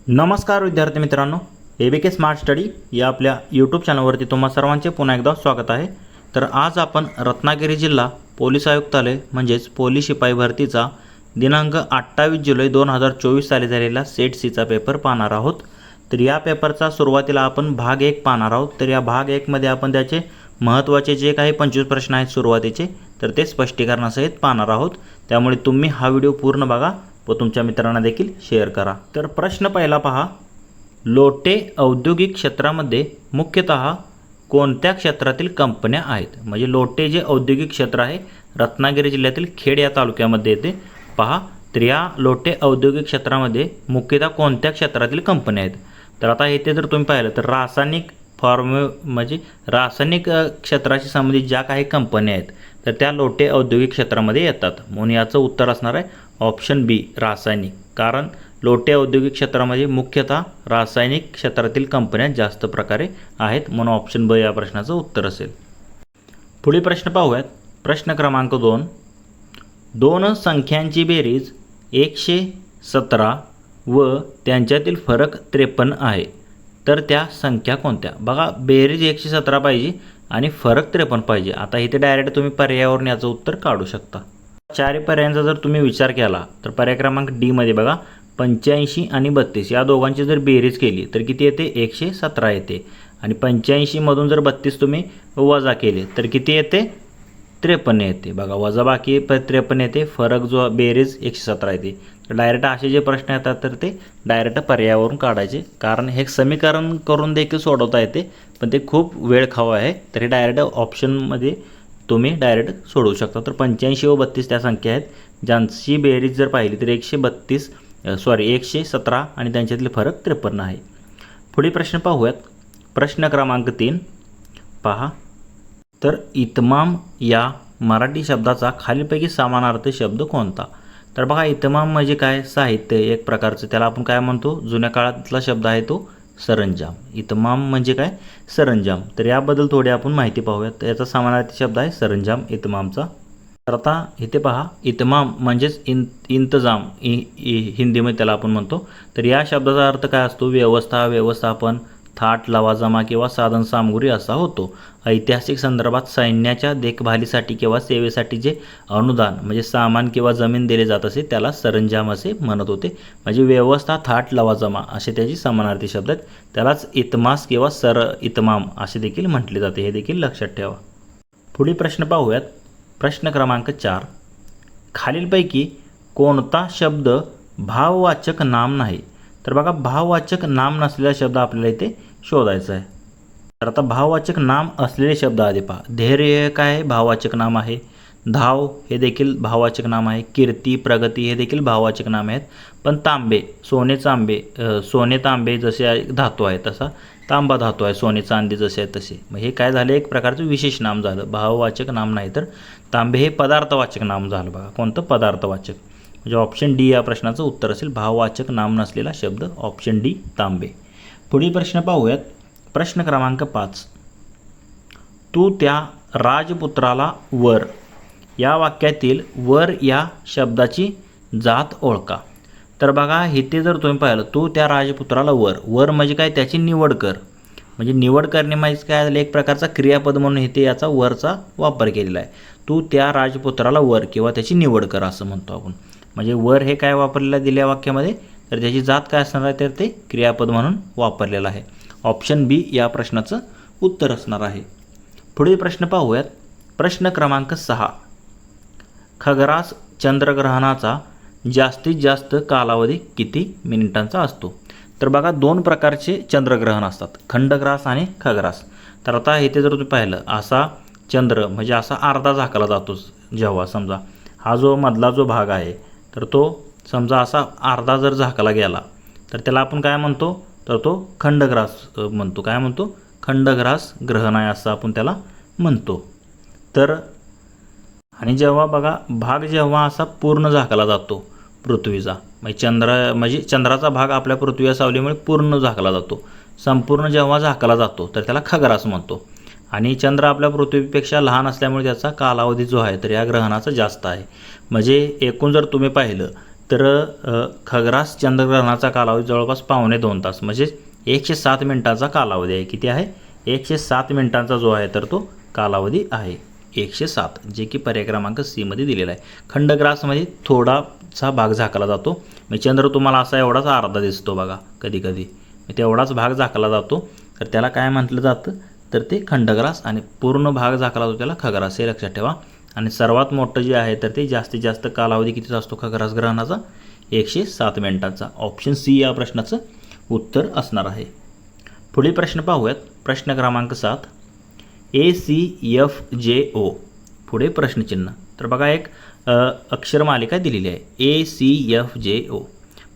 नमस्कार विद्यार्थी मित्रांनो, ABK स्मार्ट स्टडी या आपल्या यूट्यूब चॅनलवरती तुम्हा सर्वांचे पुन्हा एकदा स्वागत आहे। तर आज आपण रत्नागिरी जिल्हा पोलीस आयुक्तालय म्हणजेच पोलीस शिपाई भरतीचा दिनांक 28 जुलै 2024 साली झालेला सेट सीचा पेपर पाहणार आहोत। तर या पेपरचा सुरुवातीला आपण भाग 1 पाहणार आहोत। तर या भाग 1 मध्ये आपण त्याचे महत्त्वाचे जे काही 25 प्रश्न आहेत सुरुवातीचे तर ते स्पष्टीकरणासहित पाहणार आहोत। त्यामुळे तुम्ही हा व्हिडिओ पूर्ण बघा व तुमच्या मित्रांना देखील शेअर करा। तर प्रश्न पहिला पहा, लोटे औद्योगिक क्षेत्रामध्ये मुख्यतः कोणत्या क्षेत्रातील कंपन्या आहेत? म्हणजे लोटे जे औद्योगिक क्षेत्र आहे रत्नागिरी जिल्ह्यातील खेड या तालुक्यामध्ये येते। पहा, तर या लोटे औद्योगिक क्षेत्रामध्ये मुख्यतः कोणत्या क्षेत्रातील कंपन्या आहेत? तर आता इथे जर तुम्ही पाहिलं तर रासायनिक म्हणजे रासायनिक क्षेत्राशी संबंधित ज्या काही कंपन्या आहेत तर त्या लोटे औद्योगिक क्षेत्रामध्ये येतात। म्हणून याचं उत्तर असणार आहे ऑप्शन बी रासायनिक। कारण लोटे औद्योगिक क्षेत्रामध्ये मुख्यतः रासायनिक क्षेत्रातील कंपन्या जास्त प्रकारे आहेत, म्हणून ऑप्शन ब या प्रश्नाचं उत्तर असेल। पुढील प्रश्न पाहूयात। प्रश्न क्रमांक 2, दोन संख्यांची बेरीज 117 व त्यांच्यातील फरक 53 आहे, तर त्या संख्या कोणत्या? बघा, बेरीज 117 पाहिजे आणि फरक 53 पाहिजे। आता इथे डायरेक्ट तुम्ही पर्यायावरून याचं उत्तर काढू शकता। चारही पर्यायांचा जर तुम्ही विचार केला तर पर्याय क्रमांक डी मध्ये बघा 85 आणि 32 या दोघांची जर बेरीज केली तर किती येते? 117 येते। आणि 85 मधून जर 32 तुम्ही वजा केले तर किती येते? 53 येते। बघा, वजा बाकी 53 येते, फरक जो बेरीज 117 येते। तर डायरेक्ट असे जे प्रश्न येतात तर ते डायरेक्ट पर्यायावरून काढायचे, कारण हे समीकरण करून देखील सोडवता येते पण ते खूप वेळ खावं आहे। तर हे डायरेक्ट ऑप्शनमध्ये तुम्ही डायरेक्ट सोडवू शकता। तर 85 व 32 त्या संख्या आहेत ज्यांची बेरीज जर पाहिली तर 117 आणि त्यांच्यातील फरक 53 आहे। पुढील प्रश्न पाहूयात। प्रश्न क्रमांक 3 पहा, तर इतमाम या मराठी शब्दाचा खालीलपैकी समानार्थी शब्द कोणता? तर बघा, इतमाम म्हणजे काय? साहित्य एक प्रकारचं, त्याला आपण काय म्हणतो? जुन्या काळातला शब्द आहे तो सरंजाम। इतमाम म्हणजे काय? सरंजाम। तर याबद्दल थोडी आपण माहिती पाहूयात। याचा समानार्थी शब्द आहे सरंजाम इतमामचा। तर आता इथे पहा, इतमाम म्हणजेच इंतजाम हिंदीमध्ये त्याला आपण म्हणतो। तर या शब्दाचा अर्थ काय असतो? व्यवस्था, व्यवस्थापन, थाट, लवाजमा किंवा साधन सामुग्री असा होतो। ऐतिहासिक संदर्भात सैन्याच्या देखभालीसाठी किंवा सेवेसाठी जे अनुदान म्हणजे सामान किंवा जमीन दिले जात असे त्याला सरंजाम असे म्हणत होते। म्हणजे व्यवस्था, थाट, लवाजमा असे त्याची समानार्थी शब्द आहेत। त्यालाच इतमास किंवा इतमाम असे देखील म्हटले जाते, हे देखील लक्षात ठेवा। पुढील प्रश्न पाहूयात। प्रश्न क्रमांक 4, खालीलपैकी कोणता शब्द भाववाचक नाम नाही? तर बघा, भाववाचक नाम नसलेला शब्द आपल्याला इथे शोधायचा आहे। तर आता भाववाचक नाम असलेले शब्द आधी पहा। धैर्य काय आहे? भाववाचक नाम आहे। धाव हे देखील भाववाचक नाम आहे। कीर्ती, प्रगती हे देखील भाववाचक नाम आहेत। पण तांबे, सोने तांबे जसे धातू आहे तसा तांबा धातू आहे, सोने चांदी जसे आहे तसे। मग हे काय झालं? एक प्रकारचं विशेष नाम झालं, भाववाचक नाम नाही। तर तांबे हे पदार्थवाचक नाम झालं। बघा, कोणतं? पदार्थवाचक। म्हणजे ऑप्शन डी या प्रश्नाचं उत्तर असेल, भाववाचक नाम नसलेला शब्द ऑप्शन डी तांबे। पुढील प्रश्न पाहूयात। प्रश्न क्रमांक 5, तू त्या राजपुत्राला वर या वाक्यातील वर या शब्दाची जात ओळखा। तर बघा, इथे जर तुम्ही पाहिलं, तू त्या राजपुत्राला वर म्हणजे काय? त्याची निवड कर। म्हणजे निवड करणे म्हणजे काय झालं? एक प्रकारचा क्रियापद म्हणून इथे याचा वरचा वापर केलेला आहे। तू त्या राजपुत्राला वर किंवा त्याची निवड कर असं म्हणतो आपण। म्हणजे वर हे काय वापरलेलं आहे दिल्या वाक्यामध्ये? तर त्याची जात काय असणार आहे? तर ते क्रियापद म्हणून वापरलेलं आहे। ऑप्शन बी या प्रश्नाचं उत्तर असणार आहे। पुढील प्रश्न पाहूयात। प्रश्न क्रमांक 6, खग्रास चंद्रग्रहणाचा जास्तीत जास्त कालावधी किती मिनिटांचा असतो? तर बघा, 2 प्रकारचे चंद्रग्रहण असतात, खंडग्रास आणि खग्रास। तर आता इथे जर तुम्ही पाहिलं, असा चंद्र म्हणजे असा अर्धा झाकला जातो। जेव्हा समजा हा जो मधला जो भाग आहे तर तो समजा असा अर्धा जर झाकला गेला तर त्याला आपण काय म्हणतो? तर तो खंडग्रास म्हणतो। काय म्हणतो? खंडग्रास ग्रहण आहे असं आपण त्याला म्हणतो। तर आणि जेव्हा बघा, भाग जेव्हा असा पूर्ण झाकला जातो पृथ्वीचा, म्हणजे चंद्राचा भाग आपल्या पृथ्वी सावलीमुळे पूर्ण झाकला जातो, संपूर्ण जेव्हा झाकला जातो तर त्याला खग्रास म्हणतो। आणि चंद्र आपल्या पृथ्वीपेक्षा लहान असल्यामुळे त्याचा कालावधी जो आहे तर या ग्रहणाचा जास्त आहे। म्हणजे एकूण जर तुम्ही पाहिलं तर खग्रास चंद्रग्रहणाचा कालावधी जवळपास 2.25 तास, म्हणजे 107 मिनिटांचा कालावधी आहे. किती आहे? 107 मिनिटांचा जो आहे तर तो कालावधी आहे 107, जे की पर्याय क्रमांक सी मध्ये दिलेला आहे. खंडग्रासमध्ये थोडासा भाग झाकला जातो. म्हणजे चंद्र तुम्हाला असा एवढाच अर्धा दिसतो बघा कधी कधी, तेवढाच भाग झाकला जातो, तर त्याला काय म्हटलं जातं तर ते खंडग्रास, आणि पूर्ण भाग झाकला जातो त्याला खग्रास, हे लक्षात ठेवा. आणि सर्वात मोठं जे आहे तर ते जास्तीत जास्त कालावधी कितीचा असतो खग्रास ग्रहणाचा? 107 मिनिटांचा. ऑप्शन सी या प्रश्नाचं उत्तर असणार आहे. पुढील प्रश्न पाहूयात. प्रश्न क्रमांक 7, ACFJO. पुढे प्रश्नचिन्ह. तर बघा एक अक्षर मालिका दिलेली आहे ACFJO.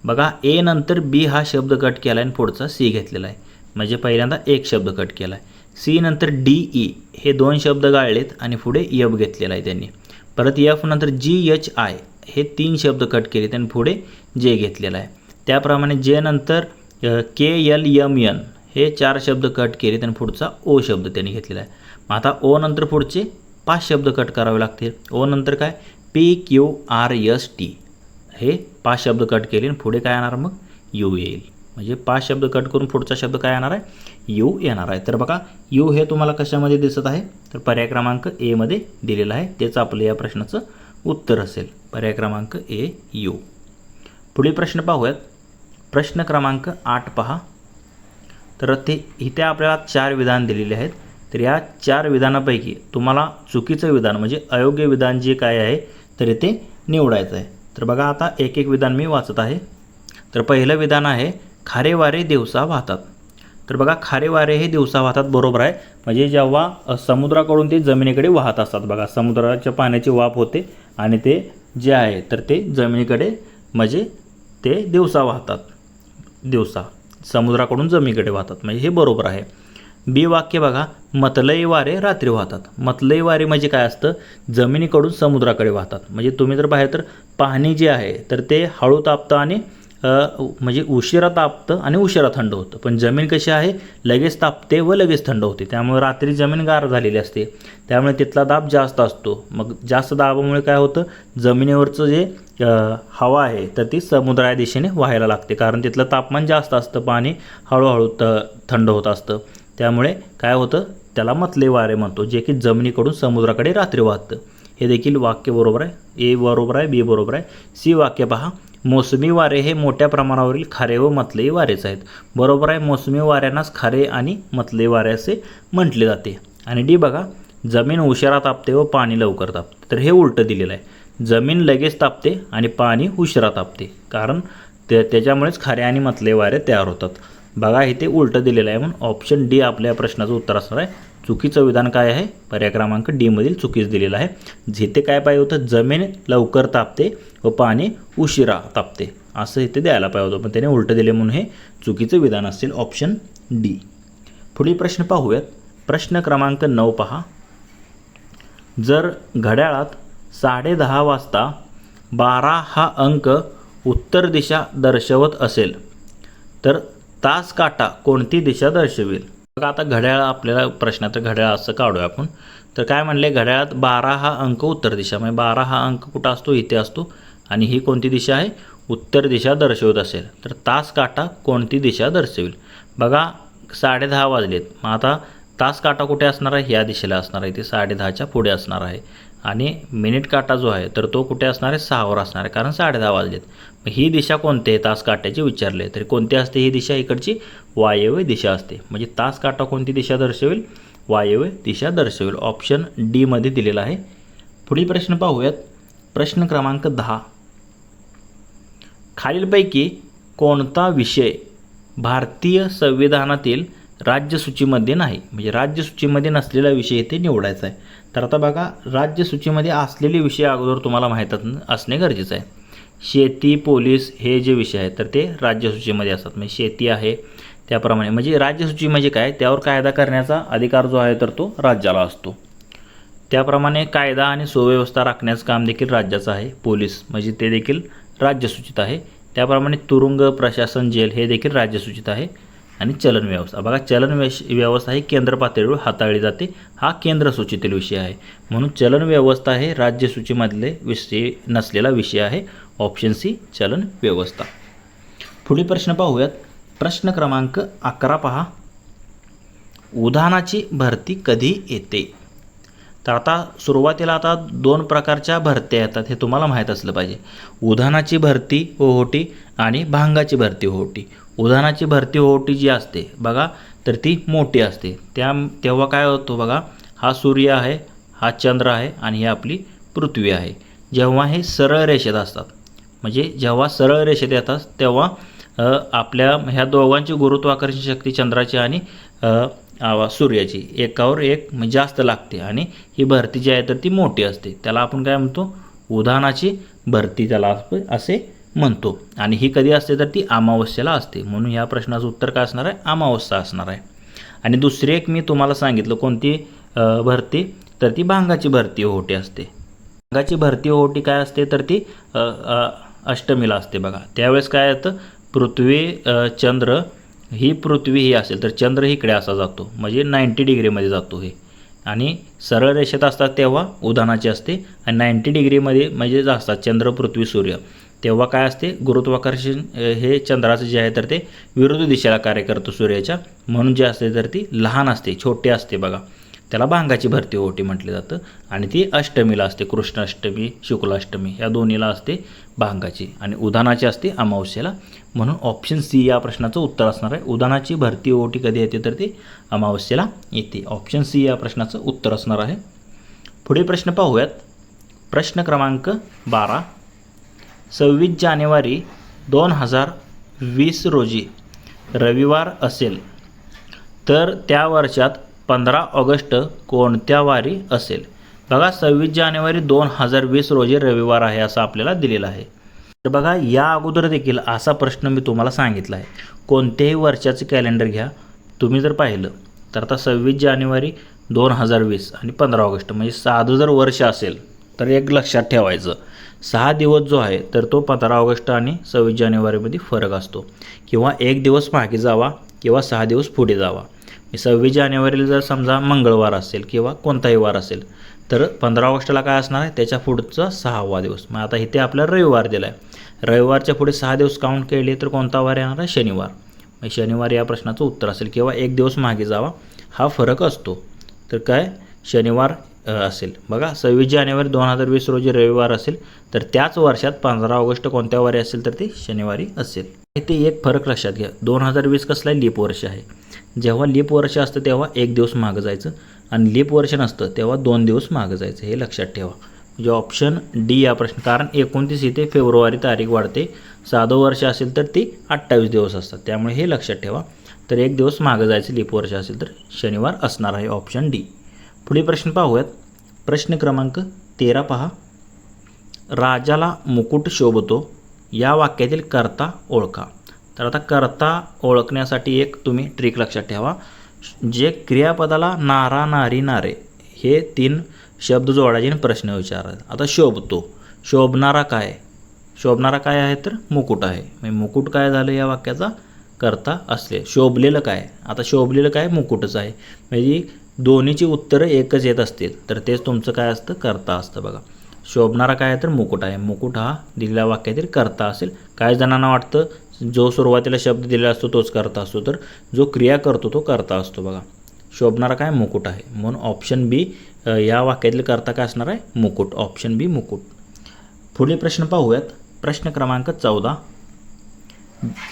बघा ए नंतर बी हा शब्द कट केला आहे आणि पुढचा सी घेतलेला आहे, म्हणजे पहिल्यांदा एक शब्द कट केला आहे. सी नंतर DE हे 2 शब्द गाळलेत आणि पुढे एफ घेतलेला आहे त्यांनी. परत एफ नंतर GHI हे 3 शब्द कट केलेत आणि पुढे जे घेतलेला आहे. त्याप्रमाणे जे नंतर KLMN हे 4 शब्द कट केलेत आणि पुढचा ओ शब्द त्यांनी घेतलेला आहे. मग आता ओ नंतर पुढचे 5 शब्द कट करावे लागतील. ओ नंतर काय? PQRST हे 5 शब्द कट केले आणि पुढे काय येणार? मग यू येईल. म्हणजे 5 शब्द कट करून पुढचा शब्द काय येणार आहे? यू येणार आहे. तर बघा यू हे तुम्हाला कशामध्ये दिसत आहे? तर पर्याय क्रमांक ए मध्ये दिलेला आहे. तेच आपलं या प्रश्नाचं उत्तर असेल. पर्याय क्रमांक ए यू. पुढील प्रश्न पाहूयात. प्रश्न क्रमांक 8 पहा. तर इथे आपल्याला 4 विधान दिलेले आहेत. तर या 4 विधानापैकी तुम्हाला चुकीचं विधान म्हणजे अयोग्य विधान जे काय आहे तर इथे निवडायचं आहे. तर बघा आता एक एक विधान मी वाचत आहे. तर पहिलं विधान आहे खारे वारे दिवसा वाहतात. तर बघा खारे वारे हे दिवसा वाहतात, बरोबर आहे. म्हणजे जेव्हा समुद्राकडून ते जमिनीकडे वाहत असतात बघा, समुद्राच्या पाण्याची वाफ होते आणि ते जे आहे तर ते जमिनीकडे म्हणजे ते दिवसा वाहतात, दिवसा समुद्राकडून जमिनीकडे वाहतात, म्हणजे हे बरोबर आहे. बी वाक्य बघा मतलई वारे रात्री वाहतात. मतलई वारे म्हणजे काय असतं? जमिनीकडून समुद्राकडे वाहतात. म्हणजे तुम्ही जर पाहिलं तर पाणी जे आहे तर ते हळू तापतं आणि म्हणजे उशिरा तापतं आणि उशिरा थंड होतं. पण जमीन कशी आहे? लगेच तापते व लगेच थंड होते. त्यामुळे रात्री जमीन गार झालेली असते, त्यामुळे तिथला दाब जास्त असतो. मग जास्त दाबामुळे काय होतं? जमिनीवरचं जे हवा आहे तर ती समुद्रा दिशेने व्हायला लागते, कारण तिथलं तापमान जास्त असतं, पाणी हळूहळू थंड होत असतं. त्यामुळे काय होतं? त्याला मतले वारे म्हणतो, जे की जमिनीकडून समुद्राकडे रात्री वाहतं. हे देखील वाक्य बरोबर आहे. ए बरोबर आहे, बी बरोबर आहे. सी वाक्य पहा मोसमी वारे हे मोठ्या प्रमाणावरील खारे व मतले वारेच आहेत. बरोबर आहे. मोसमी वाऱ्यांनाच खारे आणि मतले वारे असे म्हटले जाते. आणि डी बघा जमीन उशिरा तापते व पाणी लवकर तापते. तर हे उलटं दिलेलं आहे. जमीन लगेच तापते आणि पाणी उशिरा तापते, कारण त्याच्यामुळेच खारे आणि मतले वारे तयार होतात. बघा इथे उलटं दिलेलं आहे, म्हणून ऑप्शन डी आपल्या प्रश्नाचं उत्तर असणार आहे. चुकीचं विधान काय आहे? पर्याय क्रमांक डी मधील चुकीचं दिलेलं आहे. जिथे काय पाहिजे होतं? जमीन लवकर तापते व पाणी उशिरा तापते असं इथे द्यायला पाहिजे होतं, पण त्याने उलटं दिले म्हणून हे चुकीचं विधान असेल. Option D. पुढील प्रश्न पाहूयात. प्रश्न क्रमांक 9 पहा. जर घड्याळात 10:30 वाजता 12 हा अंक उत्तर दिशा दर्शवत असेल तर तास काटा कोणती दिशा दर्शवेल? बघा आता घड्याळ आपल्याला प्रश्नात घड्याळ असं काढूया आपण. तर काय म्हणले? घड्याळात 12 हा अंक उत्तर दिशा, म्हणजे 12 हा अंक कुठं असतो? इथे असतो. आणि ही कोणती दिशा आहे? उत्तर दिशा दर्शवत असेल तर तास काटा कोणती दिशा दर्शवेल? बघा 10:30 वाजलेत, मग आता तास काटा कुठे असणार आहे? या दिशेला असणार आहे. ते 10:30च्या पुढे असणार आहे. आणि मिनिट काटा जो आहे तर तो कुठे असणार आहे? 6वर असणार आहे, कारण 10:30 वाजलेत. मग ही दिशा कोणती आहे तास काट्याची विचारले, तर कोणती असते ही दिशा? इकडची वायव्य दिशा असते. म्हणजे तास काटा कोणती दिशा दर्शवेल? वायव्य दिशा दर्शवेल. ऑप्शन डी मध्ये दिलेला आहे. पुढील प्रश्न पाहूयात. प्रश्न क्रमांक 10. खालीलपैकी कोणता विषय भारतीय संविधानातील राज्यसूचीमध्ये नाही? म्हणजे राज्यसूचीमध्ये नसलेला विषय इथे निवडायचा आहे. तर आता बघा राज्यसूचीमध्ये असलेले विषय अगोदर तुम्हाला माहीत असणे गरजेचं आहे. शेती, पोलीस हे जे विषय आहेत तर ते राज्यसूचीमध्ये असतात. म्हणजे शेती आहे त्याप्रमाणे, म्हणजे राज्यसूची म्हणजे काय? त्यावर कायदा करण्याचा अधिकार जो आहे तर तो राज्याला असतो. त्याप्रमाणे कायदा आणि सुव्यवस्था राखण्याचं काम देखील राज्याचं आहे. पोलीस म्हणजे ते देखील राज्यसूचित आहे. त्याप्रमाणे तुरुंग, प्रशासन, जेल हे देखील राज्यसूचित आहे. आणि चलन व्यवस्था बघा, चलन व्यवस्था ही केंद्र पातळीवर हाताळली जाते. हा केंद्र सूचीतील विषय आहे, म्हणून चलन व्यवस्था हे राज्यसूचीमधले विषय नसलेला विषय आहे. ऑप्शन सी चलन व्यवस्था. पुढील प्रश्न पाहूयात. प्रश्न क्रमांक 11 पहा. उधाणाची भरती कधी येते? तर आता सुरुवातीला आता 2 प्रकारच्या भरत्या येतात हे तुम्हाला माहीत असलं पाहिजे. उधाणाची भरती ओहोटी आणि भांगाची भरती ओहोटी. उधाणाची भरती ओहोटी जी असते बघा तर ती मोठी असते. तेव्हा काय होतं बघा, हा सूर्य आहे, हा चंद्र आहे आणि ही आपली पृथ्वी आहे. जेव्हा हे सरळ रेषेत असतात म्हणजे जेव्हा सरळ रेषेत येतात तेव्हा आपल्या ह्या दोघांची गुरुत्वाकर्षण शक्ती चंद्राची आणि सूर्याची एकावर एक जास्त लागते आणि ही भरती जी आहे तर ती मोठी असते. त्याला आपण काय म्हणतो? उधाणाची भरती त्याला असे म्हणतो. आणि ही कधी असते तर ती अमावस्येला असते. म्हणून ह्या प्रश्नाचं उत्तर काय असणार आहे? अमावस्या असणार आहे. आणि दुसरी एक मी तुम्हाला सांगितलं कोणती भरती, तर ती भांगाची भरती ओहोटी असते. भांगाची भरती ओहोटी काय असते तर ती अष्टमीला असते बघा. त्यावेळेस काय येतं, पृथ्वी चंद्र ही पृथ्वी ही असेल तर चंद्र इकडे असा जातो म्हणजे 90 डिग्रीमध्ये जातो हे. आणि सरळ रेषेत असतात तेव्हा उधाणाची असते आणि 90 डिग्रीमध्ये म्हणजे असतात चंद्र पृथ्वी सूर्य तेव्हा काय असते, गुरुत्वाकर्षण हे चंद्राचं जे आहे तर ते विरुद्ध दिशेला कार्य करतं सूर्याच्या. म्हणून जे असते तर ती लहान असते, छोटी असते बघा. त्याला भांगाची भरती ओहोटी म्हटलं जातं. आणि ती अष्टमीला असते, कृष्ण अष्टमी शुक्लाष्टमी या दोन्हीला असते भांगाची. आणि उधाणाची असते अमावस्येला. म्हणून ऑप्शन सी या प्रश्नाचं उत्तर असणार आहे. उधाणाची भरती ओहोटी कधी येते तर ती अमावस्येला येते. ऑप्शन सी या प्रश्नाचं उत्तर असणार आहे. पुढील प्रश्न पाहूयात. प्रश्न क्रमांक 12. 26 जानेवारी 2020 रोजी रविवार असेल तर त्या वर्षात 15 ऑगस्ट कोणत्या वारी असेल? बघा 26 जानेवारी 2020 रोजी रविवार आहे असं आपल्याला दिलेलं आहे. तर बघा या अगोदर देखील असा प्रश्न मी तुम्हाला सांगितला आहे. कोणत्याही वर्षाचे कॅलेंडर घ्या, तुम्ही जर पाहिलं तर आता 26 जानेवारी 2020 आणि 15 ऑगस्ट म्हणजे साधं जर वर्ष असेल तर एक लक्षात ठेवायचं, 6 दिवस जो आहे तर तो 15 ऑगस्ट आणि 26 जानेवारीमध्ये फरक असतो. किंवा एक दिवस मागे जावा किंवा 6 दिवस पुढे जावा. 26 जानेवारीला जर समजा मंगळवार असेल किंवा कोणताही वार असेल तर 15 ऑगस्टला काय असणार आहे, त्याच्या पुढचा 6वा दिवस. मग आता इथे आपल्याला रविवार दिला आहे. रविवारच्या पुढे 6 दिवस काउंट केले तर कोणता वार येणार आहे? शनिवार. मग शनिवार या प्रश्नाचं उत्तर असेल. किंवा एक दिवस मागे जावा हा फरक असतो तर काय शनिवार असेल. बघा 26 जानेवारी 2020 रोजी रविवार असेल तर त्याच वर्षात 15 ऑगस्ट कोणत्या वारी असेल तर ते शनिवारी असेल. इथे एक फरक लक्षात घ्या. 2020 कसला लीप वर्ष आहे. जेव्हा लीप वर्ष असतं तेव्हा एक दिवस मागं जायचं आणि लीप वर्ष नसतं तेव्हा 2 दिवस मागं जायचं, हे लक्षात ठेवा. म्हणजे ऑप्शन डी या प्रश्न, कारण 29 इथे फेब्रुवारी तारीख वाढते. साधं वर्ष असेल तर ती 28 दिवस असतात, त्यामुळे हे लक्षात ठेवा. तर एक दिवस मागं जायचं लीप वर्ष असेल तर शनिवार असणार आहे, ऑप्शन डी. पुढील प्रश्न पाहूयात. प्रश्न क्रमांक 13 पहा. राजाला मुकुट शोभतो या वाक्यातील कर्ता ओळखा. तर आता कर्ता ओळखण्यासाठी एक तुम्ही ट्रिक लक्षात ठेवा. जे क्रियापदाला नारा नारी नारे हे 3 शब्द जोडायचे आणि प्रश्न विचारायचा. आता शोभतो, शोभणारा काय? शोभणारा काय आहे तर मुकुट आहे. म्हणजे मुकुट काय झालं या वाक्याचा कर्ता असले. शोभलेलं काय? आता शोभलेलं काय मुकुटच आहे. म्हणजे दोन्हीची उत्तरं एकच येत असतील तर तेच तुमचं काय असतं, कर्ता असतं. बघा शोभणारा काय आहे तर मुकुट आहे. मुकुट हा दिलेल्या वाक्यातील कर्ता असेल. काही जणांना वाटतं जो सुरुवातीला शब्द दिलेला असतो तोच कर्ता असतो, तर जो क्रिया करतो तो कर्ता असतो. बघा शोभणारा काय मुकुट आहे. म्हणून ऑप्शन बी या वाक्यातील कर्ता काय असणार आहे, मुकुट. ऑप्शन बी मुकुट. पुढील प्रश्न पाहूयात. प्रश्न क्रमांक 14.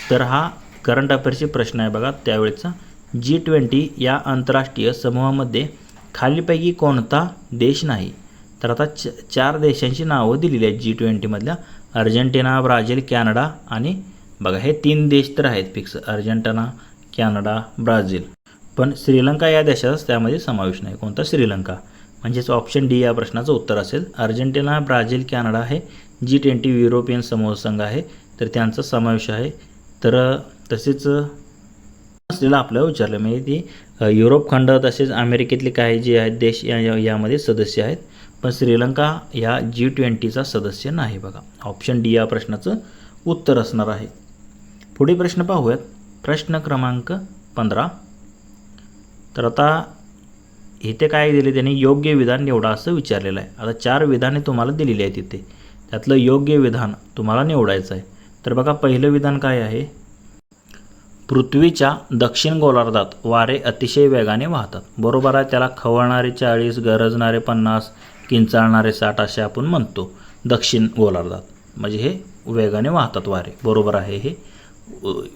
तर हा करंट अफेअर्सचे प्रश्न आहे बघा त्यावेळेचा. G20 या आंतरराष्ट्रीय समूहामध्ये खालीलपैकी कोणता देश नाही? तर आता 4 देशांची नावं दिलेली आहेत G20 मधल्या. अर्जेंटिना, ब्राझील, कॅनडा आणि बघा हे 3 देश तर आहेत फिक्स, अर्जेंटिना, कॅनडा, ब्राझील. पण श्रीलंका या देशाचाच त्यामध्ये समावेश नाही. कोणता? श्रीलंका. म्हणजेच ऑप्शन डी या प्रश्नाचं उत्तर असेल. अर्जेंटिना, ब्राझील, कॅनडा हे G20 युरोपियन समूह संघ आहे तर त्यांचा समावेश आहे. तर तसेच असलेलं आपल्याला विचारलं म्हणजे ती युरोप खंड तसेच अमेरिकेतले काही जे आहेत देश यामध्ये सदस्य आहेत, पण श्रीलंका या G20चा सदस्य नाही. बघा ऑप्शन डी या प्रश्नाचं उत्तर असणार आहे. पुढील प्रश्न पाहूयात. प्रश्न क्रमांक 15. तर आता इथे काय दिले त्यांनी, योग्य विधान निवडा असं विचारलेलं आहे. आता 4 विधाने तुम्हाला दिलेली आहेत इथे. यातलं योग्य विधान तुम्हाला निवडायचं आहे. तर बघा पहिलं विधान काय आहे, पृथ्वीच्या दक्षिण गोलार्धात वारे अतिशय वेगाने वाहतात. बरोबर आहे. त्याला खवळणारे 40, गरजणारे 50, किंचाळणारे 60 असे आपण म्हणतो दक्षिण गोलार्धात, म्हणजे हे वेगाने वाहतात वारे. बरोबर आहे हे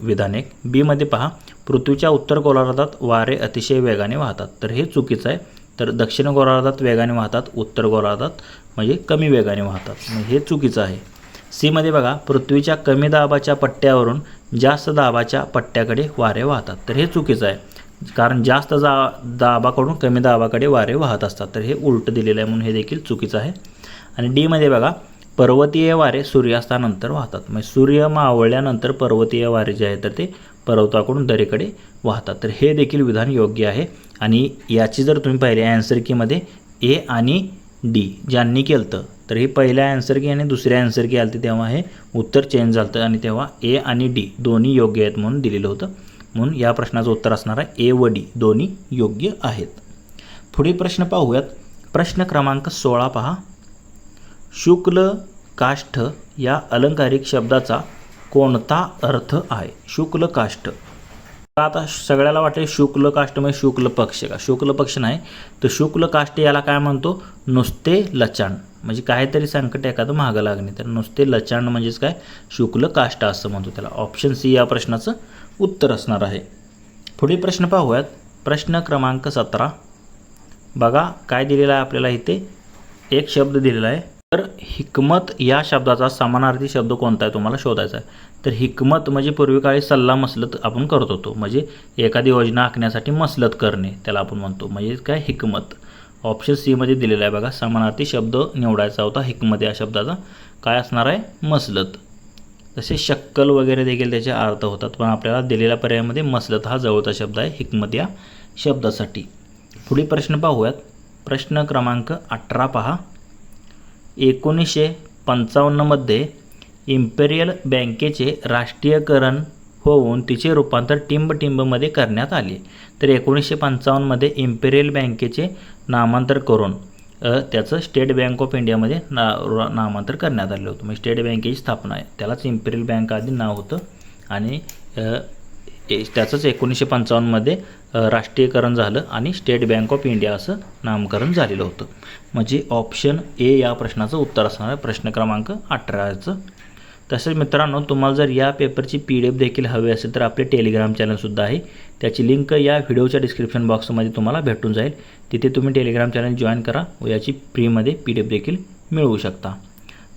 विधान एक. बी मध्ये पहा, पृथ्वीच्या उत्तर गोलार्धात वारे अतिशय वेगाने वाहतात. तर हे चुकीचं आहे. तर दक्षिण गोलार्धात वेगाने वाहतात, उत्तर गोलार्धात म्हणजे कमी वेगाने वाहतात, म्हणजे हे चुकीचं आहे. सी मध्ये बघा, पृथ्वीच्या कमी दाबाच्या पट्ट्यावरून जास्त दाबाच्या पट्ट्याकडे वारे वाहतात. तर हे चुकीचं आहे, कारण जास्त दाबाकडून कमी दाबाकडे वारे वाहत असतात. तर हे उलट दिलेलं आहे म्हणून हे देखील चुकीचं आहे. आणि डी मध्ये बघा, पर्वतीय वारे सूर्यास्तानंतर वाहतात. म्हणजे सूर्य मावळल्यानंतर पर्वतीय वारे जे आहे तर ते पर्वताकडून दरीकडे वाहतात. तर हे देखील विधान योग्य आहे. आणि याची जर तुम्ही पाहिले ॲन्सर कीमध्ये ए आणि डी ज्यांनी केलं तर हे पहिल्या ॲन्सर की आणि दुसऱ्या ॲन्सर की आलं तेव्हा हे उत्तर चेंज झालं आणि तेव्हा ए आणि डी दोन्ही योग्य आहेत म्हणून दिलेलं होतं. म्हणून या प्रश्नाचं उत्तर असणार आहे ए व डी दोन्ही योग्य आहेत. पुढील प्रश्न पाहूयात. प्रश्न क्रमांक 16 पहा, शुक्ल काष्ठ या अलंकारिक शब्दाचा कोणता अर्थ आहे? शुक्ल काष्ठ. आता सगळ्याला वाटेल शुक्ल काष्ट म्हणजे शुक्ल पक्ष का? शुक्ल पक्ष नाही, तर शुक्ल काष्ट याला काय म्हणतो? नुसते लचांड, म्हणजे काहीतरी संकट एखादं मागं लागणे. तर नुसते लचांड म्हणजेच काय? शुक्ल काष्ट असं म्हणतो त्याला. ऑप्शन सी या प्रश्नाचं उत्तर असणार आहे. पुढील प्रश्न पाहूयात. प्रश्न क्रमांक 17 बघा काय दिलेला आहे आपल्याला इथे. एक शब्द दिलेला आहे. तर हिकमत या शब्दाचा समानार्थी शब्द कोणता आहे तुम्हाला शोधायचा आहे. तर हिकमत म्हणजे पूर्वी काळी सल्ला मसलत आपण करत होतो, म्हणजे एखादी योजना आखण्यासाठी मसलत करणे त्याला आपण म्हणतो, म्हणजे काय? हिकमत. ऑप्शन सी मध्ये दिलेला आहे बघा. समानार्थी शब्द निवडायचा होता हिकमत या शब्दाचा. काय असणार आहे? मसलत. तसे शक्कल वगैरे देखील त्याचे अर्थ होतात, पण आपल्याला दिलेल्या पर्यायामध्ये मसलत हा जवळचा शब्द आहे हिकमत या शब्दासाठी. पुढील प्रश्न पाहूयात. प्रश्न क्रमांक 18 पहा, 1955 मध्ये इम्पेरियल बँकेचे राष्ट्रीयकरण होऊन तिचे रूपांतर टिंबमध्ये करण्यात आले. तर 1955 मध्ये इम्पेरियल बँकेचे नामांतर करून त्याचं स्टेट बँक ऑफ इंडियामध्ये नामांतर करण्यात आलं होतं. म्हणजे स्टेट बँकेची स्थापना आहे, त्यालाच इम्पेरियल बँक आधी नाव होतं आणि त्याचंच 1955 मध्ये राष्ट्रीयकरण झालं आणि स्टेट बँक ऑफ इंडिया असं नामकरण झालेलं होतं. म्हणजे ऑप्शन ए या प्रश्नाचं उत्तर असणार आहे प्रश्न क्रमांक 18चं. तसेच मित्रांनो, तुम्हाला जर या पेपरची PDF देखील हवी असेल तर आपले टेलिग्राम चॅनलसुद्धा आहे. त्याची लिंक या व्हिडिओच्या डिस्क्रिप्शन बॉक्समध्ये तुम्हाला भेटून जाईल. तिथे तुम्ही टेलिग्राम चॅनल जॉईन करा व याची फ्रीमध्ये PDF देखील मिळवू शकता.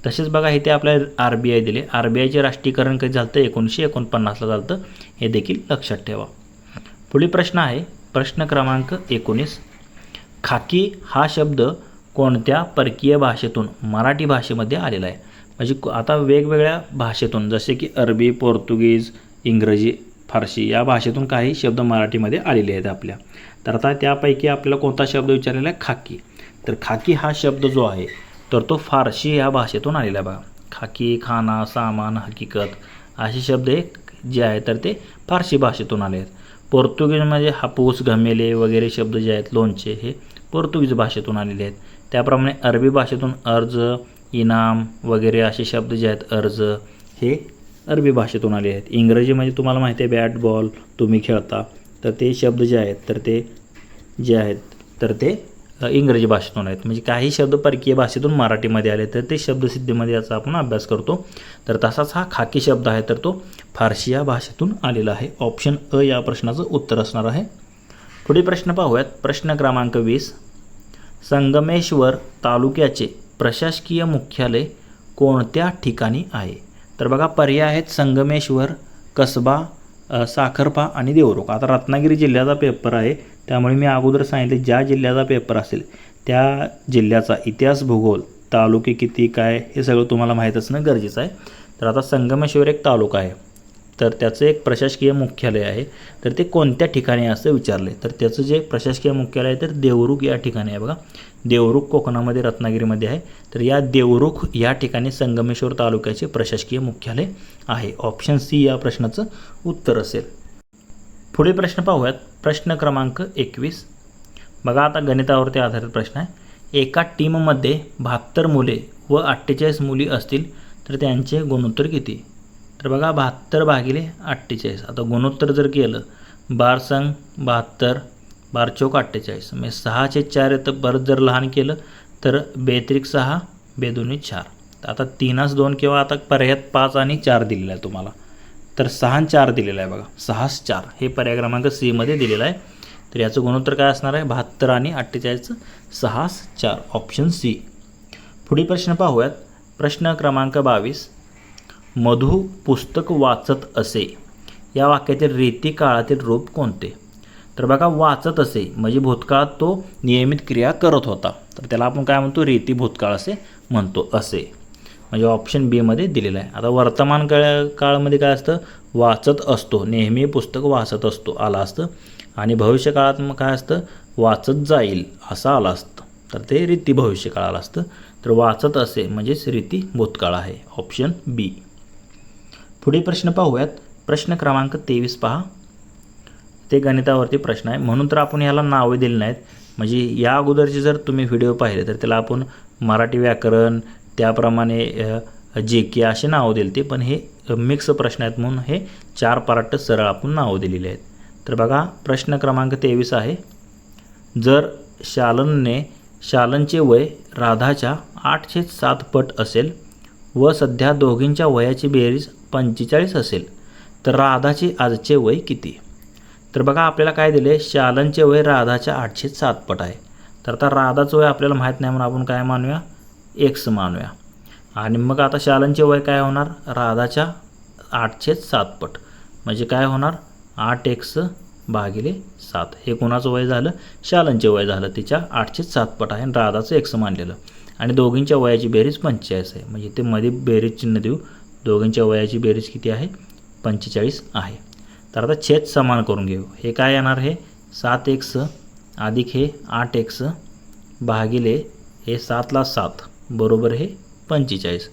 तसेच बघा इथे आपल्याला RBI दिले. RBIचे राष्ट्रीयकरण कधी झालं तर 1949ला झालं होतं, हे देखील लक्षात ठेवा. पुढील प्रश्न आहे प्रश्न क्रमांक 19. खाकी हा शब्द कोणत्या परकीय भाषेतून मराठी भाषेमध्ये आलेला आहे? म्हणजे आता वेगवेगळ्या भाषेतून जसे की अरबी, पोर्तुगीज, इंग्रजी, फारसी या भाषेतून काही शब्द मराठीमध्ये आलेले आहेत आपल्या. तर आता त्यापैकी आपल्याला कोणता शब्द विचारलेला आहे? खाकी. तर खाकी हा शब्द जो आहे तर तो फारसी या भाषेतून आलेला आहे बघा. खाकी, खाना, सामान, हकीकत असे शब्द जे आहेत तर ते फारसी भाषेतून आले आहेत. पोर्तुगीजमध्ये हापूस, घमेले वगैरे शब्द जे आहेत, लोणचे, हे पोर्तुगीज भाषेतून आलेले आहेत. त्याप्रमाणे अरबी भाषेतून अर्ज, इनाम वगैरे असे शब्द जे आहेत, अर्ज, हे अरबी भाषेतून आले आहेत. इंग्रजीमध्ये तुम्हाला माहिती आहे बॅट बॉल तुम्ही खेळता, तर ते शब्द जे आहेत तर ते इंग्रजी भाषेतून आहेत. म्हणजे काही शब्द परकीय भाषेतून मराठीमध्ये आले तर ते शब्दसिद्धीमध्ये याचा आपण अभ्यास करतो. तर तसाच हा खाकी शब्द आहे तर तो फारसी या भाषेतून आलेला आहे. ऑप्शन अ या प्रश्नाचं उत्तर असणार आहे. पुढील प्रश्न पाहूयात. प्रश्न क्रमांक 20. संगमेश्वर तालुक्याचे प्रशासकीय मुख्यालय कोणत्या ठिकाणी आहे? तर बघा पर्याय आहेत संगमेश्वर, कसबा, साखरपा आणि देवरुख. आता रत्नागिरी जिल्ह्याचा पेपर आहे त्यामुळे मी अगोदर सांगितले ज्या जिल्ह्याचा पेपर असेल त्या जिल्ह्याचा इतिहास, भूगोल, तालुके किती काय हे सगळं तुम्हाला माहीत असणं गरजेचं आहे. तर आता संगमेश्वर एक तालुका आहे तर त्याचं एक प्रशासकीय मुख्यालय आहे, तर ते कोणत्या ठिकाणी आहे असं विचारले. तर त्याचं जे प्रशासकीय मुख्यालय आहे तर देवरुख या ठिकाणी आहे बघा. देवरुख कोकणामध्ये रत्नागिरीमध्ये आहे. तर या देवरुख या ठिकाणी संगमेश्वर तालुक्याचे प्रशासकीय मुख्यालय आहे. ऑप्शन सी या प्रश्नाचं उत्तर असेल. पुढील प्रश्न पाहूयात. प्रश्न क्रमांक 21. बघा आता गणितावरती आधारित प्रश्न आहे. एका टीममध्ये 72 मुले व 48 मुली असतील तर त्यांचे गुणोत्तर किती? तर बघा 72 भागिले 48. आता गुणोत्तर जर केलं 12 संग 72 12 चौक 48 म्हणजे 6चे 4 येतं. परत जर लहान केलं तर 2 6 2 2 4. आता 3 2 किंवा आता पर्यायात 5 आणि 4 दिलेला आहे तुम्हाला. तर 6 आणि 4 दिलेला आहे बघा. 6 4 हे पर्याय क्रमांक सी मध्ये दिलेला आहे. तर याचं गुणोत्तर काय असणार आहे? 72 आणि 48 6 4 ऑप्शन सी. पुढील प्रश्न पाहूयात. प्रश्न क्रमांक 22. मधु पुस्तक वाचत असे या वाक्यातील रीती काळातील रूप कोणते? तर बघा वाचत असे म्हणजे भूतकाळात तो नियमित क्रिया करत होता. तर त्याला आपण काय म्हणतो? रीती भूतकाळ असे म्हणतो. असे म्हणजे ऑप्शन बी मध्ये दिलेला आहे. आता वर्तमान काळामध्ये काय असतं? वाचत असतो, नेहमी पुस्तक वाचत असतो आलं असतं. आणि भविष्यकाळात मग काय असतं? वाचत जाईल असं आलं असतं. तर ते रीती भविष्यकाळाला असतं. तर वाचत असे म्हणजेच रीती भूतकाळ आहे. ऑप्शन बी. पुढील प्रश्न पाहूयात. प्रश्न क्रमांक 23 पहा. ते गणितावरती प्रश्न आहे. म्हणून तर आपण याला नावे दिली नाहीत. म्हणजे या अगोदरचे जर तुम्ही व्हिडिओ पाहिले तर त्याला आपण मराठी व्याकरण त्याप्रमाणे जे के असे नावं दिले ते. पण हे मिक्स प्रश्न आहेत म्हणून हे 4 पार्ट सरळ आपण नावं दिलेले आहेत. तर बघा प्रश्न क्रमांक 23 आहे. जर शालनचे वय राधाच्या 8/7 पट असेल व सध्या दोघींच्या वयाची बेरीज 45 असेल तर राधाचे आजचे वय किती? तर बघा आपल्याला काय दिले? शालनचे वय राधाच्या 8/7 पट आहे. तर आता राधाचं वय आपल्याला माहीत नाही म्हणून आपण काय मानूया? एक्स मानूया. आणि मग आता शालनचे वय काय होणार? राधाच्या 8/7 पट म्हणजे काय होणार? 8x भागिले 7. हे कोणाचं वय झालं? शालनचे वय झालं. तिच्या 8/7 पट आहे आणि राधाचं एक्स मानलेलं. आणि दोघींच्या वयाची बेरीज 45 आहे. म्हणजे ते मध्ये बेरीज चिन्ह देऊ. दोघींच्या वयाची बेरीज किती आहे? 45 आहे. तर आता छेद समान करून घेऊ. हे काय येणार? हे 7x अधिक हे 8x भागिले हे 7ला 7 बरोबर हे 45.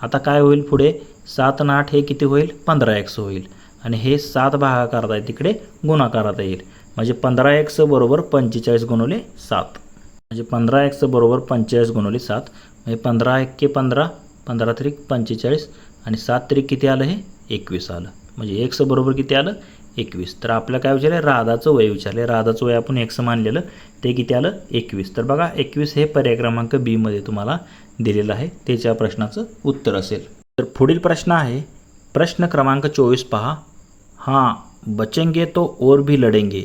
आता काय होईल पुढे? 7 आणि 8 हे किती होईल? 15x होईल. आणि हे 7 भागाकारात आहे तिकडे गुणाकारात येईल. म्हणजे 15x बरोबर 45 गुणिले 7. म्हणजे 15x बरोबर 45 गुणिले 7 म्हणजे 15 एक्के 15 15 त्रिक 45 आणि 7 त्रिक किती आलं? हे 21 आलं. म्हणजे x बरोबर किती आलं? 21. तर आपल्याला काय विचारलं? राधाचं वय विचारले. राधाचं वय आपण x मानलेलं ते किती आलं? 21. तर बघा 21 हे पर्याय क्रमांक बी मध्ये तुम्हाला दिलेलं आहे. त्याच्या प्रश्नाचं उत्तर असेल. तर पुढील प्रश्न आहे. प्रश्न क्रमांक 24 पहा. हां बचेंगे तो और भी लढेंगे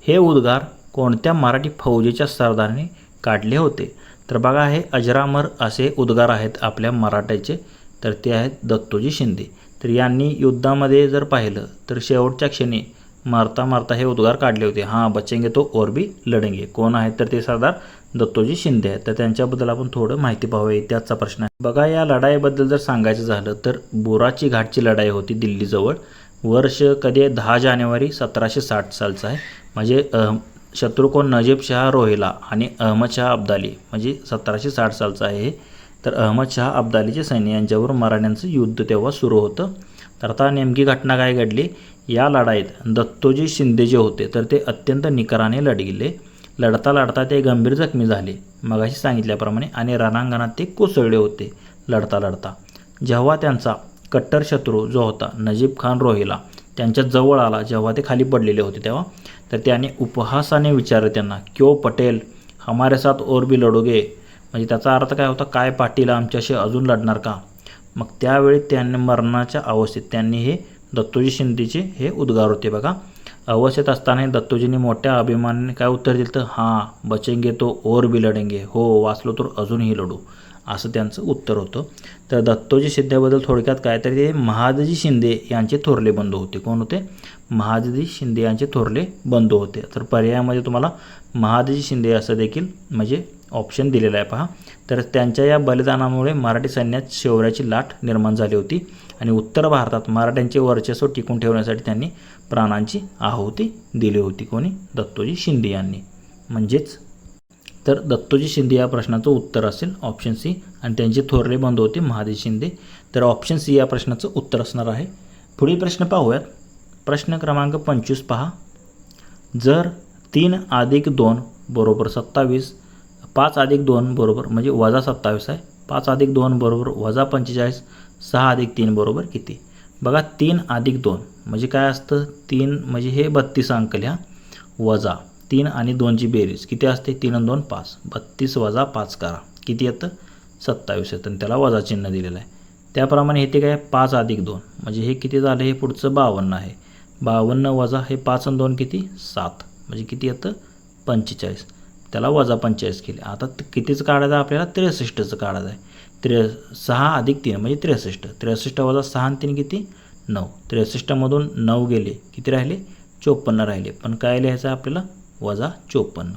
हे उद्गार कोणत्या मराठी फौजेच्या सरदाराने काढले होते? तर बघा हे अजरामर असे उद्गार आहेत आपल्या मराठ्याचे. तर ते आहेत दत्तोजी शिंदे. तर यांनी युद्धामध्ये जर पाहिलं तर शेवटच्या क्षणी मारता मारता हे उद्गार काढले होते. हां बचेंगे तो और भी लढेंगे. कोण आहेत? तर ते सरदार दत्तोजी शिंदे आहेत. तर त्यांच्याबद्दल आपण थोडं माहिती पाहूया. त्याचा प्रश्न आहे. बघा या लढाईबद्दल जर सांगायचं झालं तर बोराची घाटची लढाई होती दिल्लीजवळ. वर्ष कधी आहे? 10 जानेवारी 1760 सालचं आहे. म्हणजे शत्रू कोण? नजीब शाह रोहिला आणि अहमद शाह अब्दाली म्हणजे 1760 सालचं आहे हे. तर अहमद शाह अब्दालीचे सैन्य यांच्यावर मराठ्यांचं युद्ध तेव्हा सुरू होतं. तर आता नेमकी घटना काय घडली? या लढाईत दत्तोजी शिंदे जे होते तर ते अत्यंत निकराने लढले. लढता लढता ते गंभीर जखमी झाले मगाशी सांगितल्याप्रमाणे आणि रणांगणात ते कोसळले होते लढता लढता. जेव्हा त्यांचा कट्टर शत्रू जो होता नजीब खान रोहिला त्यांच्या जवळ आला, जेव्हा ते खाली पडलेले होते तेव्हा, तर त्याने उपहासाने विचारले त्यांना, क्यों पटेल हमारे साथ और भी लढोगे? म्हणजे त्याचा अर्थ काय होता? काय पाटील आमच्याशी अजून लढणार का? मग त्यावेळी त्यांनी मरणाच्या अवस्थेत त्यांनी हे दत्तोजी शिंदेचे हे उद्गार होते बघा. अवस्थेत असताना दत्तोजींनी मोठ्या अभिमानाने काय उत्तर दिलं? तर हां बचेंगे तो और भी लढेंगे. हो वाचलो तर अजूनही लढू असं त्यांचं उत्तर होतं. तर दत्तोजी शिंदेबद्दल थोडक्यात काय तर ते महादजी शिंदे यांचे थोरले बंधू होते. कोण होते? महादजी शिंदे यांचे थोरले बंधू होते. तर पर्यायामध्ये तुम्हाला महादजी शिंदे असं देखील म्हणजे ऑप्शन दिलेला आहे पहा. तर त्यांच्या या बलिदानामुळे मराठी सैन्यात शौर्याची लाट निर्माण झाली होती आणि उत्तर भारतात मराठ्यांचे वर्चस्व टिकून ठेवण्यासाठी त्यांनी प्राणांची आहुती दिली होती. कोणी? दत्तोजी शिंदे यांनी. म्हणजेच तर दत्तोजी शिंदे या प्रश्नाचं उत्तर असेल ऑप्शन सी. आणि त्यांचे थोरले बंधू होते महादजी शिंदे. तर ऑप्शन सी या प्रश्नाचं उत्तर असणार आहे. पुढील प्रश्न पाहूयात. प्रश्न क्रमांक 25 पहा. जर 3+2 बरोबर 27, 5+2 बरोबर म्हणजे -27 आहे, 5 अधिक 2 बरोबर वजा 45. 6 अधिक 3 बरोबर किती? बघा 3 अधिक 2 म्हणजे काय असतं? 3 म्हणजे हे 32 अंक लिहा वजा 3 आणि 2ची बेरीज किती असते? 3 आणि 2 5. 32 वजा 5 करा किती येतं? 27 येतं आणि त्याला वजा चिन्ह दिलेलं आहे. त्याप्रमाणे इथे काय 5 अधिक 2 म्हणजे हे किती झालं? हे पुढचं 52 आहे. 52 वजा हे 5 आणि 2 किती? 7 म्हणजे किती येतं? 45. त्याला वजा 45 केले. आता कितीचं काढायचं आपल्याला? 63चं काढायचं आहे. 6 अधिक 3 म्हणजे 63. 63 वजा 6 आणि 3 किती? 9. 63मधून 9 गेले किती राहिले? 54 राहिले. पण काय लिहायचं आहे आपल्याला? वजा 54.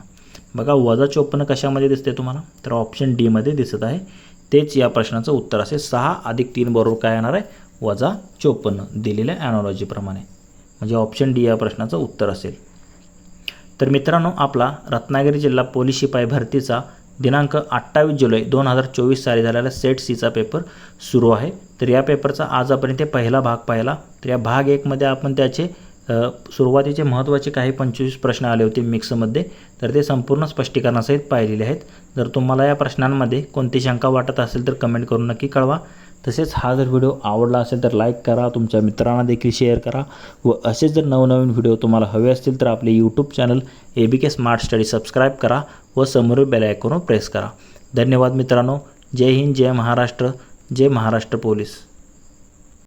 बघा वजा 54 कशामध्ये दिसते तुम्हाला? तर ऑप्शन डी मध्ये दिसत आहे. तेच या प्रश्नाचं उत्तर असेल. 6 अधिक 3 बरोबर काय येणार आहे? वजा 54 दिलेल्या ॲनॉलॉजीप्रमाणे. म्हणजे ऑप्शन डी या प्रश्नाचं उत्तर असेल. तर मित्रांनो आपला रत्नागिरी जिल्हा पोलीस शिपाई भरतीचा दिनांक 28 जुलै 2024 साली झालेला सेट सीचा पेपर सुरू आहे. तर या पेपरचा आज आपण इथे पहिला भाग पाहिला. तर या भाग 1 मध्ये आपण त्याचे सुरुवातीचे महत्त्वाचे काही 25 प्रश्न आले होते मिक्समध्ये, तर ते संपूर्ण स्पष्टीकरणासहित पाहिलेले आहेत. जर तुम्हाला या प्रश्नांमध्ये कोणती शंका वाटत असेल तर कमेंट करून नक्की कळवा. तसेच हा जर व्हिडिओ आवडला असेल तर लाईक करा, तुमच्या मित्रांना देखील शेअर करा व असेच जर नवनवीन व्हिडिओ तुम्हाला हवे असतील तर आपले YouTube channel ABK smart study subscribe करा व समोरील बेल आयकॉन प्रेस करा. धन्यवाद मित्रांनो. जय हिंद, जय महाराष्ट्र, जय महाराष्ट्र पोलीस.